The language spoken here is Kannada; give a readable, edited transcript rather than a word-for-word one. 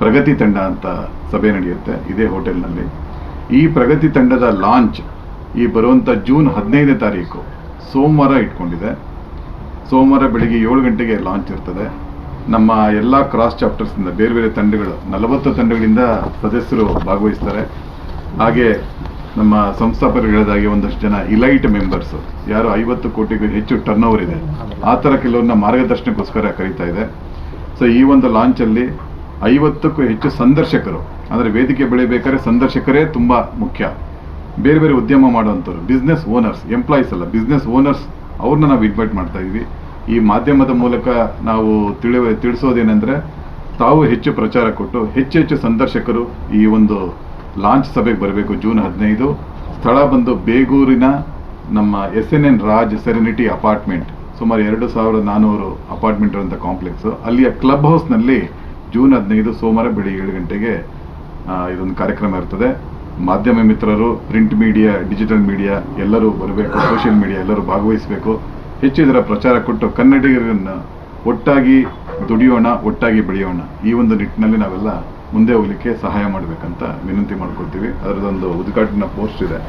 ಪ್ರಗತಿ ತಂಡ ಅಂತ ಸಭೆ ನಡೆಯುತ್ತೆ ಇದೇ ಹೋಟೆಲ್ನಲ್ಲಿ. ಈ ಪ್ರಗತಿ ತಂಡದ ಲಾಂಚ್ ಈ ಬರುವಂಥ ಜೂನ್ 15ನೇ ತಾರೀಕು ಸೋಮವಾರ ಇಟ್ಕೊಂಡಿದೆ. ಸೋಮವಾರ ಬೆಳಿಗ್ಗೆ 7 ಗಂಟೆಗೆ ಲಾಂಚ್ ಇರ್ತದೆ. ನಮ್ಮ ಎಲ್ಲ ಕ್ರಾಸ್ ಚಾಪ್ಟರ್ಸಿಂದ ಬೇರೆ ಬೇರೆ ತಂಡಗಳು 40 ತಂಡಗಳಿಂದ ಸದಸ್ಯರು ಭಾಗವಹಿಸ್ತಾರೆ. ಹಾಗೆ ನಮ್ಮ ಸಂಸ್ಥಾಪಕರು ಹೇಳಿದಾಗೆ ಒಂದಷ್ಟು ಜನ ಇಲೈಟ್ ಮೆಂಬರ್ಸ್ ಯಾರು 50 ಕೋಟಿಗೂ ಹೆಚ್ಚು ಟರ್ನ್ ಓವರ್ ಇದೆ ಆ ಥರ ಕೆಲವ್ರನ್ನ ಮಾರ್ಗದರ್ಶನಕ್ಕೋಸ್ಕರ ಕರೀತಾ ಇದೆ. ಸೊ ಈ ಒಂದು ಲಾಂಚಲ್ಲಿ 50ಕ್ಕೂ ಹೆಚ್ಚು ಸಂದರ್ಶಕರು, ಅಂದರೆ ವೇದಿಕೆ ಬೆಳಿಬೇಕಾದ್ರೆ ಸಂದರ್ಶಕರೇ ತುಂಬ ಮುಖ್ಯ. ಬೇರೆ ಬೇರೆ ಉದ್ಯಮ ಮಾಡುವಂಥವ್ರು, ಬಿಸ್ನೆಸ್ ಓನರ್ಸ್, ಎಂಪ್ಲಾಯೀಸ್ ಅಲ್ಲ ಬಿಸ್ನೆಸ್ ಓನರ್ಸ್, ಅವ್ರನ್ನ ನಾವು ಇನ್ವೈಟ್ ಮಾಡ್ತಾ ಇದ್ವಿ. ಈ ಮಾಧ್ಯಮದ ಮೂಲಕ ನಾವು ತಿಳಿಸೋದೇನೆಂದರೆ ತಾವು ಹೆಚ್ಚು ಪ್ರಚಾರ ಕೊಟ್ಟು ಹೆಚ್ಚು ಸಂದರ್ಶಕರು ಈ ಒಂದು ಲಾಂಚ್ ಸಭೆಗೆ ಬರಬೇಕು. ಜೂನ್ 15 ಸ್ಥಳ ಬಂದು ಬೇಗೂರಿನ ನಮ್ಮ SNN ರಾಜ್ ಸೆರೆನಿಟಿ ಅಪಾರ್ಟ್ಮೆಂಟ್, ಸುಮಾರು 2400 ಅಪಾರ್ಟ್ಮೆಂಟ್ ಇರುವಂಥ ಕಾಂಪ್ಲೆಕ್ಸು, ಅಲ್ಲಿಯ ಕ್ಲಬ್ ಹೌಸ್ನಲ್ಲಿ ಜೂನ್ 15 ಸೋಮವಾರ ಬೆಳಿಗ್ಗೆ 7 ಗಂಟೆಗೆ ಇದೊಂದು ಕಾರ್ಯಕ್ರಮ ಇರ್ತದೆ. ಮಾಧ್ಯಮ ಮಿತ್ರರು, ಪ್ರಿಂಟ್ ಮೀಡಿಯಾ, ಡಿಜಿಟಲ್ ಮೀಡಿಯಾ ಎಲ್ಲರೂ ಬರಬೇಕು, ಸೋಷಿಯಲ್ ಮೀಡಿಯಾ ಎಲ್ಲರೂ ಭಾಗವಹಿಸಬೇಕು. ಹೆಚ್ಚು ಇದರ ಪ್ರಚಾರ ಕೊಟ್ಟು ಕನ್ನಡಿಗರನ್ನು ಒಟ್ಟಾಗಿ ದುಡಿಯೋಣ, ಒಟ್ಟಾಗಿ ಬೆಳೆಯೋಣ, ಈ ಒಂದು ನಿಟ್ಟಿನಲ್ಲಿ ನಾವೆಲ್ಲ ಮುಂದೆ ಹೋಗ್ಲಿಕ್ಕೆ ಸಹಾಯ ಮಾಡಬೇಕಂತ ವಿನಂತಿ ಮಾಡ್ಕೊಳ್ತೀವಿ. ಅದರದೊಂದು ಉದ್ಘಾಟನಾ ಪೋಸ್ಟ್ ಇದೆ.